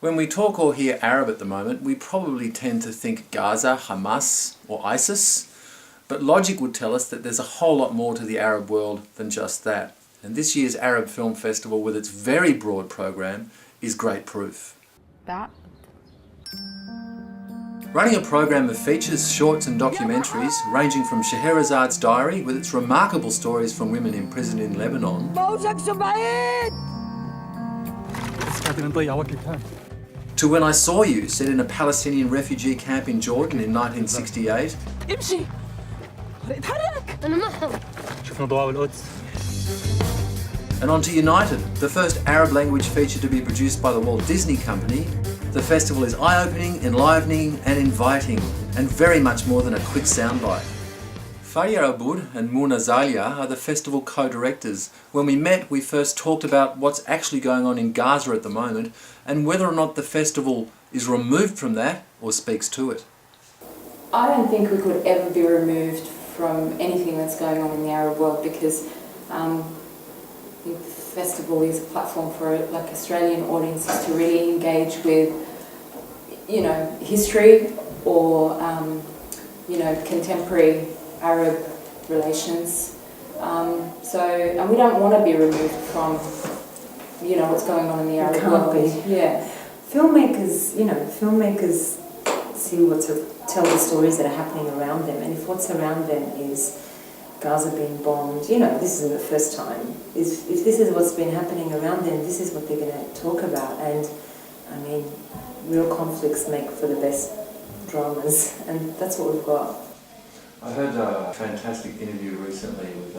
When we talk or hear Arab at the moment, we probably tend to think Gaza, Hamas or ISIS, but logic would tell us that there's a whole lot more to the Arab world than just that. And this year's Arab Film Festival, with its very broad program, is great proof. Running a program of features, shorts and documentaries, ranging from Scheherazad's diary, with its remarkable stories from women imprisoned in Lebanon, to When I Saw You, set in a Palestinian refugee camp in Jordan in 1968, and on to United, the first Arab language feature to be produced by the Walt Disney Company. The festival is eye-opening, enlivening and inviting, and very much more than a quick soundbite. Fadia Aboud and Mouna Zalia are the festival co-directors. When we met, we first talked about what's actually going on in Gaza at the moment and whether or not the festival is removed from that or speaks to it. I don't think we could ever be removed from anything that's going on in the Arab world, because the festival is a platform for Australian audiences to really engage with, history or contemporary Arab relations. And we don't want to be removed from, what's going on in the Arab world. Yeah. Filmmakers see tell the stories that are happening around them, and if what's around them is Gaza being bombed, this isn't the first time. If this is what's been happening around them, this is what they're going to talk about. And real conflicts make for the best dramas, and that's what we've got. I heard a fantastic interview recently with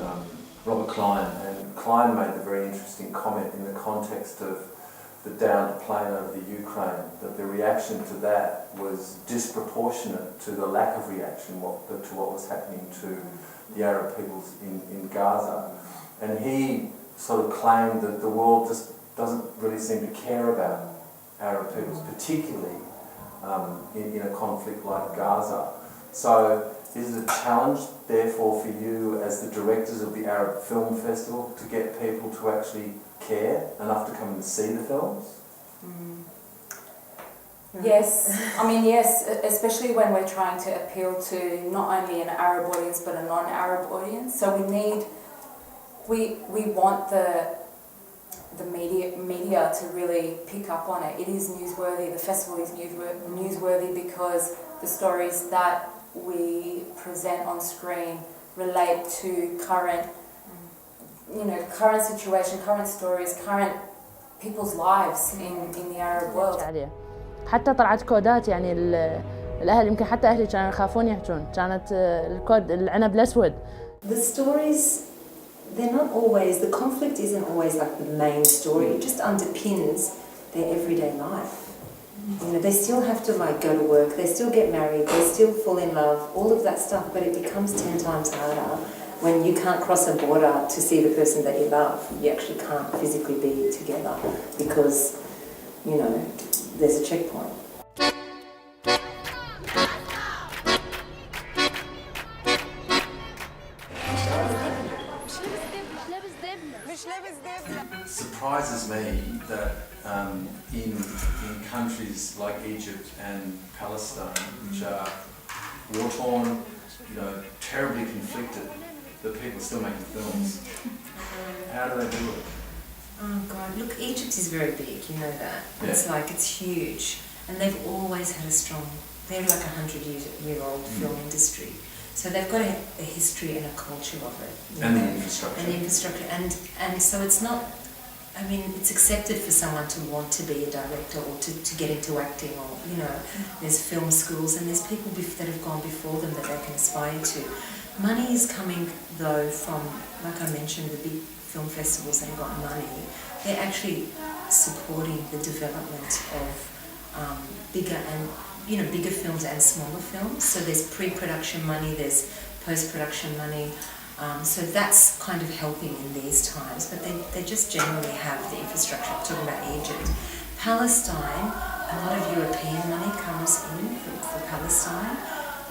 Robert Klein, and Klein made the very interesting comment in the context of the downed plane over the Ukraine, that the reaction to that was disproportionate to the lack of reaction to what was happening to the Arab peoples in Gaza. And he sort of claimed that the world just doesn't really seem to care about Arab peoples, particularly in a conflict like Gaza. So is it a challenge, therefore, for you as the directors of the Arab Film Festival to get people to actually care enough to come and see the films? Yes, yes, especially when we're trying to appeal to not only an Arab audience but a non-Arab audience. So we want the media to really pick up on it. It is newsworthy. The festival is newsworthy because the stories that we present on screen relate to current situation, current stories, current people's lives in the Arab world. حتى طلعت كودات، يعني الأهل يمكن حتى أهلي كانوا يخافون يحجون، كانت الكود العنب الأسود. The stories, they're not always, the conflict isn't always like the main story. It just underpins their everyday life. They still have to go to work, they still get married, they still fall in love, all of that stuff, but it becomes 10 times harder when you can't cross a border to see the person that you love. You actually can't physically be together because, there's a checkpoint. It surprises me that in countries like Egypt and Palestine, which are war-torn, terribly conflicted, that people are still making films. How do they do it? Oh God, look, Egypt is very big, you know that. Yeah. It's huge. And they've always had they're like 100-year-old film industry. So they've got a history and a culture of it. And the infrastructure. And the infrastructure. And so it's not, it's accepted for someone to want to be a director or to get into acting, or, there's film schools and there's people that have gone before them that they can aspire to. Money is coming, though, from, like I mentioned, the big film festivals that have got money. They're actually supporting the development of bigger films and smaller films. So there's pre-production money, there's post-production money. So that's kind of helping in these times, but they just generally have the infrastructure. I'm talking about Egypt. Palestine, a lot of European money comes in for Palestine.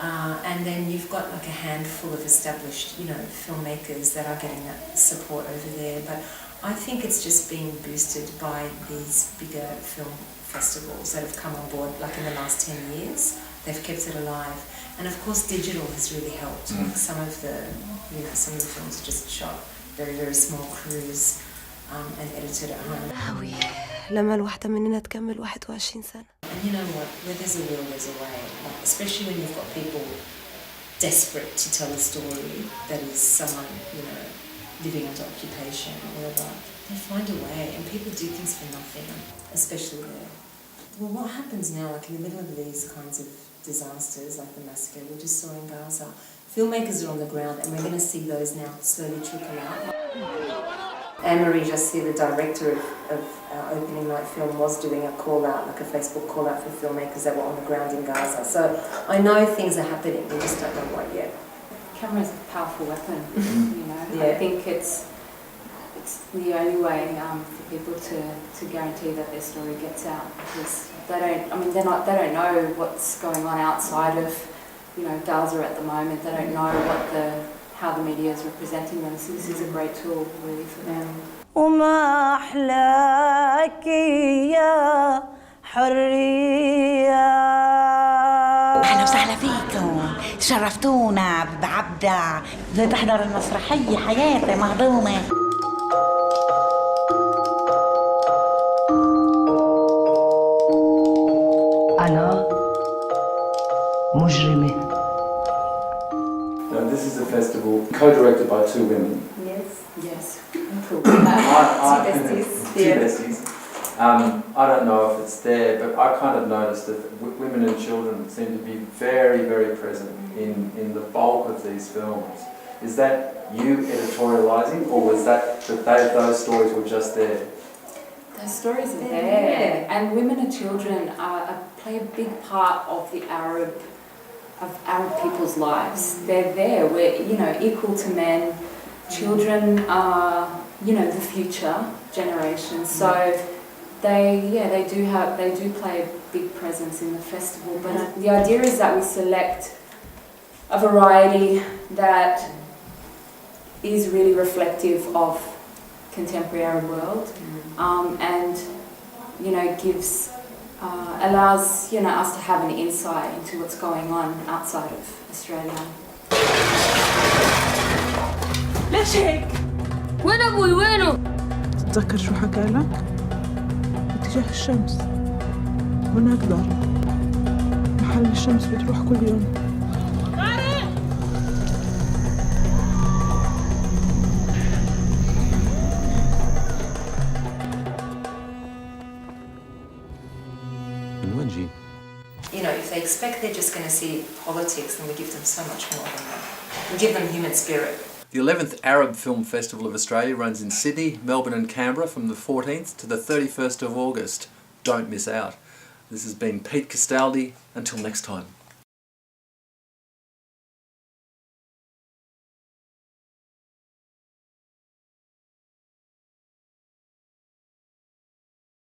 And then you've got a handful of established, filmmakers that are getting that support over there. But I think it's just being boosted by these bigger film festivals that have come on board, like in the last 10 years. They've kept it alive. And of course digital has really helped. Like some of the films are just shot very, very small crews and edited at home. لما الواحدة مننا تكمل 21 سنة. And you know what, where there's a will, there's a way. Like, especially when you've got people desperate to tell a story that is someone, you know, living under occupation or whatever. They find a way, and people do things for nothing, especially there. Well, what happens now, like in the middle of these kinds of disasters, like the massacre we just saw in Gaza, filmmakers are on the ground, and we're going to see those now slowly trickle out. Anne-Marie Jassi, the director of our opening night film, was doing a call out, like a Facebook call out for filmmakers that were on the ground in Gaza. So I know things are happening, we just don't know what yet. Camera is a powerful weapon, you know. Yeah. I think it's the only way for people to guarantee that their story gets out, because they don't know what's going on outside of, you know, Gaza at the moment. They don't know how the media is representing them. So this is a great tool really for them. وما أحلاك يا حرية. أهلا وسهلا فيكم، شرفتونا بعبدة. بدي تحضر المسرحية حياتي مهضومة. أنا مجرمة. Now, this is a festival co-directed by two women. Yes. Cool. Two besties. I don't know if it's there, but I kind of noticed that women and children seem to be very, very present in the bulk of these films. Is that you editorialising, or was that those stories were just there? Those stories are there, and women and children play a big part of Arab people's lives. They're there. We're, you know, equal to men. Children are, you know, the future generation. So they do play a big presence in the festival. But the idea is that we select a variety that is really reflective of contemporary Arab world, and, you know, allows, you know, us to have an insight into what's going on outside of Australia. ليش هيك؟ وين أبوي وينه؟ تتذكر شو حكى لك؟ اتجاه الشمس هناك دار محل الشمس بتروح كل يوم. You know, if they expect they're just going to see politics, then we give them so much more than that. We give them human spirit. The 11th Arab Film Festival of Australia runs in Sydney, Melbourne and Canberra from the 14th to the 31st of August. Don't miss out. This has been Pete Castaldi. Until next time.